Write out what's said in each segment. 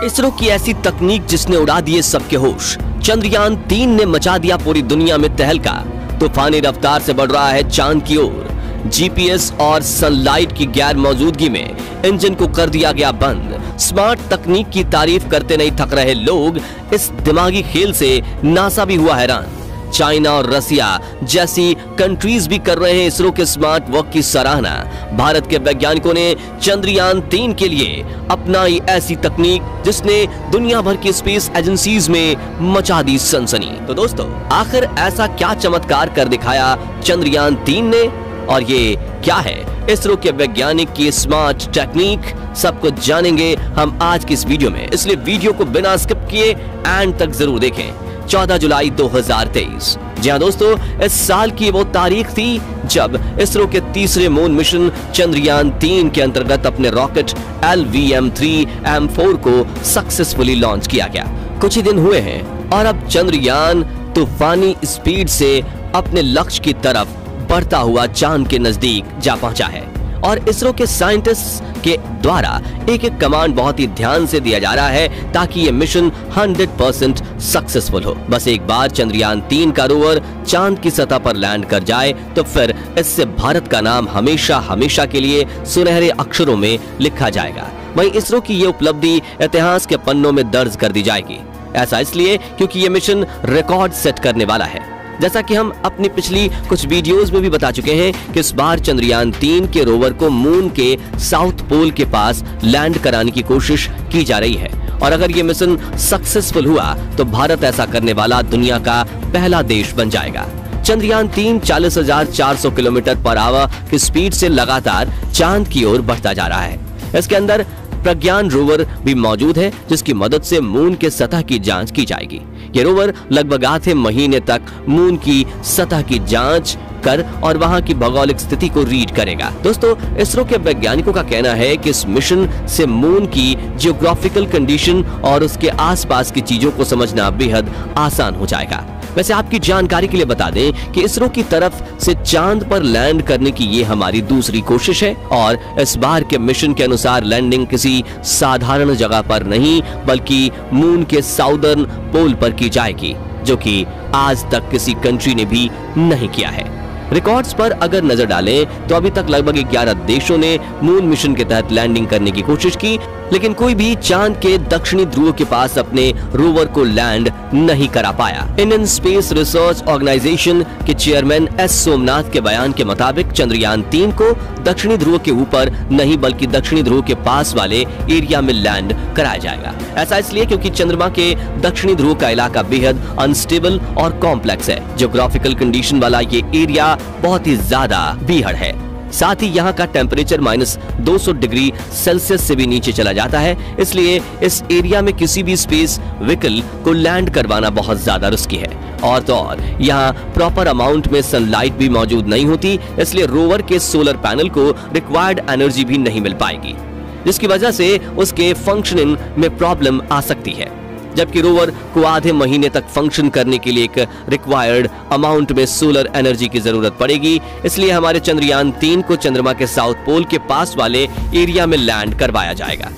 इसरो की ऐसी तकनीक जिसने उड़ा दिए सबके होश। चंद्रयान 3 ने मचा दिया पूरी दुनिया में तहलका। तूफानी रफ्तार से बढ़ रहा है चांद की ओर। जीपीएस और सनलाइट की गैर मौजूदगी में इंजन को कर दिया गया बंद। स्मार्ट तकनीक की तारीफ करते नहीं थक रहे लोग। इस दिमागी खेल से नासा भी हुआ हैरान। चाइना और रसिया जैसी कंट्रीज भी कर रहे हैं इसरो के स्मार्ट वर्क की सराहना। भारत के वैज्ञानिकों ने चंद्रयान 3 के लिए अपनाई ऐसी तकनीक जिसने दुनिया भर की स्पेस एजेंसीज में मचा दी सनसनी। तो दोस्तों, आखिर ऐसा क्या चमत्कार कर दिखाया चंद्रयान 3 ने, और ये क्या है इसरो के वैज्ञानिक की स्मार्ट टेक्निक, सब कुछ जानेंगे हम आज की इस वीडियो में। इसलिए वीडियो को बिना स्किप किए एंड तक जरूर देखें। 14 जुलाई 2023। जी हाँ दोस्तों, इस साल की वो तारीख थी जब इसरो के तीसरे मून मिशन चंद्रयान 3 के अंतर्गत अपने रॉकेट LVM-3M4 को सक्सेसफुली लॉन्च किया गया। कुछ ही दिन हुए हैं और अब चंद्रयान तूफानी स्पीड से अपने लक्ष्य की तरफ बढ़ता हुआ चांद के नजदीक जा पहुंचा है और इसरो के साइंटिस्ट के द्वारा एक एक कमांड बहुत ही ध्यान से दिया जा रहा है ताकि ये मिशन 100% सक्सेसफुल हो। बस एक बार चंद्रयान 3 का रोवर चांद की सतह पर लैंड कर जाए तो फिर इससे भारत का नाम हमेशा हमेशा के लिए सुनहरे अक्षरों में लिखा जाएगा। वहीं इसरो की ये उपलब्धि इतिहास के पन्नों में दर्ज कर दी जाएगी। ऐसा इसलिए क्योंकि ये मिशन रिकॉर्ड सेट करने वाला है। जैसा कि हम अपनी पिछली कुछ वीडियोस में भी बता चुके हैं कि इस बार चंद्रयान 3 के रोवर को मून के साउथ पोल के पास लैंड कराने की कोशिश की जा रही है और अगर ये मिशन सक्सेसफुल हुआ तो भारत ऐसा करने वाला दुनिया का पहला देश बन जाएगा। चंद्रयान 3 40,400 किलोमीटर पर आवर की स्पीड से लगातार चांद की ओर बढ़ता जा रहा है। इसके अंदर प्रज्ञान रोवर भी मौजूद है जिसकी मदद से मून के सतह की जांच की जाएगी। ये रोवर लगभग आधे महीने तक मून की सतह की जांच कर और वहां की भौगोलिक स्थिति को रीड करेगा। दोस्तों, इसरो के वैज्ञानिकों का कहना है कि इस मिशन से मून की जियोग्राफिकल कंडीशन और उसके आसपास की चीजों को समझना बेहद आसान हो जाएगा। वैसे आपकी जानकारी के लिए बता दें कि इसरो की तरफ से चांद पर लैंड करने की ये हमारी दूसरी कोशिश है और इस बार के मिशन के अनुसार लैंडिंग किसी साधारण जगह पर नहीं बल्कि मून के साउदर्न पोल पर की जाएगी, जो कि आज तक किसी कंट्री ने भी नहीं किया है। रिकॉर्ड्स पर अगर नजर डालें तो अभी तक लगभग 11 देशों ने मून मिशन के तहत लैंडिंग करने की कोशिश की, लेकिन कोई भी चांद के दक्षिणी ध्रुव के पास अपने रोवर को लैंड नहीं करा पाया। इंडियन स्पेस रिसर्च ऑर्गेनाइजेशन के चेयरमैन एस सोमनाथ के बयान के मुताबिक चंद्रयान 3 को दक्षिणी ध्रुव के ऊपर नहीं बल्कि दक्षिणी ध्रुव के पास वाले एरिया में लैंड कराया जाएगा। ऐसा इसलिए क्योंकि चंद्रमा के दक्षिणी ध्रुव का इलाका बेहद अनस्टेबल और कॉम्प्लेक्स है। ज्योग्राफिकल कंडीशन वाला ये एरिया बहुत ही ज्यादा बीहड़ है। साथ ही यहाँ का टेम्परेचर -200 डिग्री सेल्सियस से भी नीचे चला जाता है, इसलिए इस एरिया में किसी भी स्पेस व्हीकल को लैंड करवाना बहुत ज्यादा रिस्की है। और तो और यहाँ प्रॉपर अमाउंट में सनलाइट भी मौजूद नहीं होती, इसलिए रोवर के सोलर पैनल को रिक्वायर्ड एनर्जी भी नहीं मिल पाएगी, जिसकी वजह से उसके फंक्शनिंग में प्रॉब्लम आ सकती है। जबकि रोवर को आधे महीने तक फंक्शन करने के लिए एक रिक्वायर्ड अमाउंट में सोलर एनर्जी की जरूरत पड़ेगी, इसलिए हमारे चंद्रयान 3 को चंद्रमा के साउथ पोल के पास वाले एरिया में लैंड करवाया जाएगा।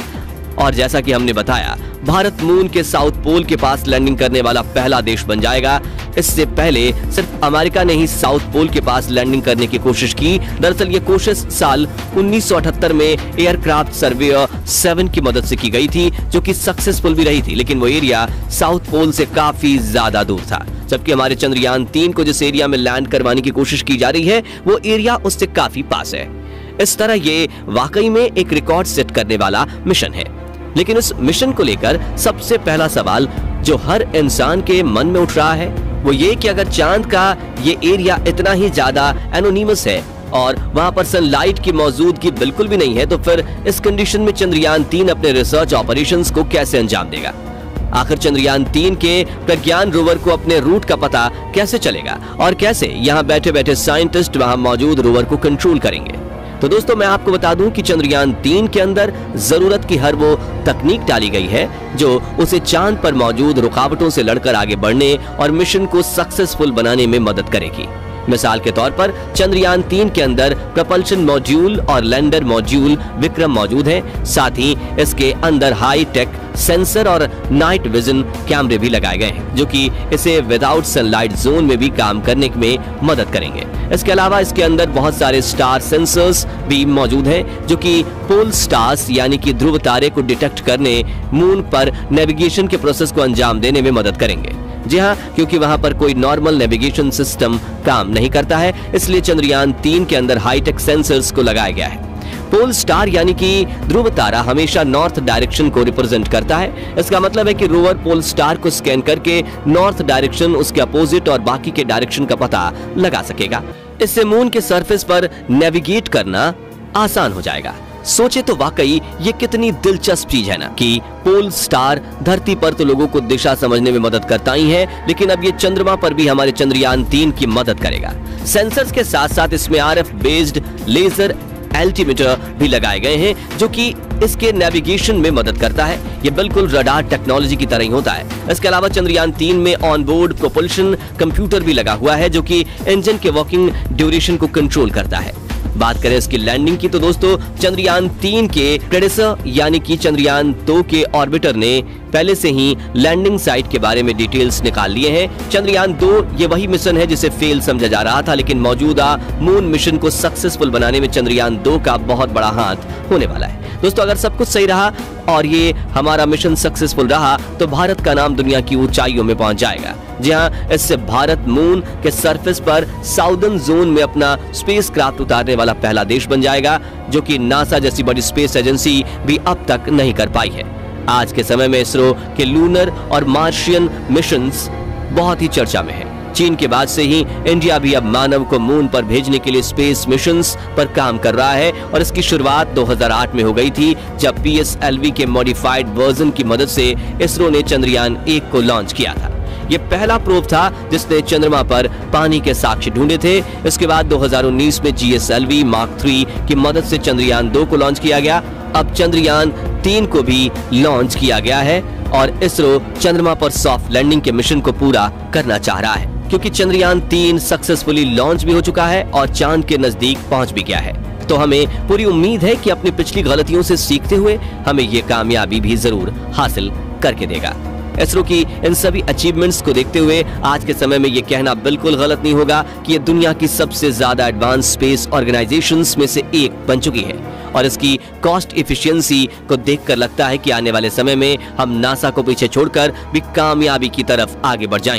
और जैसा कि हमने बताया, भारत मून के साउथ पोल के पास लैंडिंग करने वाला पहला देश बन जाएगा। इससे पहले सिर्फ अमेरिका ने ही साउथ पोल के पास लैंडिंग करने की कोशिश की। दरअसल ये कोशिश साल 1978 में एयरक्राफ्ट सर्वेयर 7 की मदद से की गई थी, जो कि सक्सेसफुल भी रही थी, लेकिन वो एरिया साउथ पोल से काफी ज्यादा दूर था। जबकि हमारे चंद्रयान 3 को जिस एरिया में लैंड करवाने की कोशिश की जा रही है वो एरिया उससे काफी पास है। इस तरह ये वाकई में एक रिकॉर्ड सेट करने वाला मिशन है। लेकिन इस मिशन को लेकर सबसे पहला सवाल जो हर इंसान के मन में उठ रहा है वो ये कि अगर चांद का ये एरिया इतना ही ज्यादा एनोनिमस है और वहां पर सनलाइट की मौजूदगी बिल्कुल भी नहीं है, तो फिर इस कंडीशन में चंद्रयान 3 अपने रिसर्च ऑपरेशंस को कैसे अंजाम देगा? आखिर चंद्रयान 3 के प्रज्ञान रोवर को अपने रूट का पता कैसे चलेगा और कैसे यहाँ बैठे बैठे साइंटिस्ट वहां मौजूद रोवर को कंट्रोल करेंगे? तो दोस्तों, मैं आपको बता दूं कि चंद्रयान 3 के अंदर जरूरत की हर वो तकनीक डाली गई है जो उसे चांद पर मौजूद रुकावटों से लड़कर आगे बढ़ने और मिशन को सक्सेसफुल बनाने में मदद करेगी। मिसाल के तौर पर चंद्रयान 3 के अंदर प्रपल्शन मॉड्यूल और लैंडर मॉड्यूल विक्रम मौजूद है। साथ ही इसके अंदर हाई टेक सेंसर और नाइट विजन कैमरे भी लगाए गए हैं, जो कि इसे विदाउट सनलाइट जोन में भी काम करने में मदद करेंगे। इसके अलावा इसके अंदर बहुत सारे स्टार सेंसर्स भी मौजूद हैं, जो कि पोल स्टार्स यानी कि ध्रुव तारे को डिटेक्ट करने, मून पर नेविगेशन के प्रोसेस को अंजाम देने में मदद करेंगे। जी हाँ, क्योंकि वहां पर कोई नॉर्मल नेविगेशन सिस्टम काम नहीं करता है, इसलिए चंद्रयान 3 के अंदर हाईटेक सेंसर्स को लगाया गया है। पोल स्टार यानी कि ध्रुव तारा हमेशा नॉर्थ डायरेक्शन को रिप्रेजेंट करता है। इसका मतलब है कि रोवर पोल स्टार को स्कैन करके नॉर्थ डायरेक्शन, उसके अपोजिट और बाकी के डायरेक्शन का पता लगा सकेगा। इससे मून के सरफेस पर नेविगेट करना आसान हो जाएगा। सोचे तो वाकई ये कितनी दिलचस्प चीज है ना, कि पोल स्टार धरती पर तो लोगों को दिशा समझने में मदद करता ही है, लेकिन अब ये चंद्रमा पर भी हमारे चंद्रयान 3 की मदद करेगा। सेंसर्स के साथ साथ इसमें RF बेस्ड लेजर एल्टीमीटर भी लगाए गए हैं, जो कि इसके नेविगेशन में मदद करता है। ये बिल्कुल रडार टेक्नोलॉजी की तरह ही होता है। इसके अलावा चंद्रयान 3 में ऑनबोर्ड प्रोपल्शन कंप्यूटर भी लगा हुआ है, जो कि इंजन के वर्किंग ड्यूरेशन को कंट्रोल करता है। बात करें इसकी लैंडिंग की तो दोस्तों, चंद्रयान 3 के प्रेडेसर यानी कि चंद्रयान 2 के ऑर्बिटर ने पहले से ही लैंडिंग साइट के बारे में डिटेल्स निकाल लिए हैं। चंद्रयान 2 ये वही मिशन है जिसे फेल समझा जा रहा था, लेकिन मौजूदा मून मिशन को सक्सेसफुल बनाने में चंद्रयान 2 का बहुत बड़ा हाथ होने वाला है। दोस्तों, अगर सब कुछ सही रहा और ये हमारा मिशन सक्सेसफुल रहा तो भारत का नाम दुनिया की ऊंचाइयों में पहुंच जाएगा। जी हाँ, इससे भारत मून के सरफेस पर साउदर्न जोन में अपना स्पेसक्राफ्ट उतारने वाला पहला देश बन जाएगा, जो कि नासा जैसी बड़ी स्पेस एजेंसी भी अब तक नहीं कर पाई है। आज के समय में इसरो के लूनर और मार्शियन मिशंस बहुत ही चर्चा में है। चीन के बाद से ही इंडिया भी अब मानव को मून पर भेजने के लिए स्पेस मिशंस पर काम कर रहा है, और इसकी शुरुआत 2008 में हो गई थी, जब PSLV के मॉडिफाइड वर्जन की मदद से इसरो ने चंद्रयान 1 को लॉन्च किया था। ये पहला प्रोब था जिसने चंद्रमा पर पानी के साक्ष्य ढूंढे थे। इसके बाद 2019 में GSLV Mark 3 की मदद से चंद्रयान 2 को लॉन्च किया गया। अब चंद्रयान 3 को भी लॉन्च किया गया है, और इसरो चंद्रमा पर सॉफ्ट लैंडिंग के मिशन को पूरा करना चाह रहा है, क्योंकि चंद्रयान 3 सक्सेसफुली लॉन्च भी हो चुका है और चांद के नजदीक पहुंच भी गया है। तो हमें पूरी उम्मीद है कि अपनी पिछली गलतियों से सीखते हुए हमें ये कामयाबी भी जरूर हासिल करके देगा। इसरो की इन सभी अचीवमेंट्स को देखते हुए आज के समय में ये कहना बिल्कुल गलत नहीं होगा कि ये दुनिया की सबसे ज्यादा एडवांस स्पेस ऑर्गेनाइजेशंस में से एक बन चुकी है, और इसकी कॉस्ट इफिशिएंसी को देखकर लगता है कि आने वाले समय में हम नासा को पीछे छोड़कर भी कामयाबी की तरफ आगे बढ़ जाएंगे।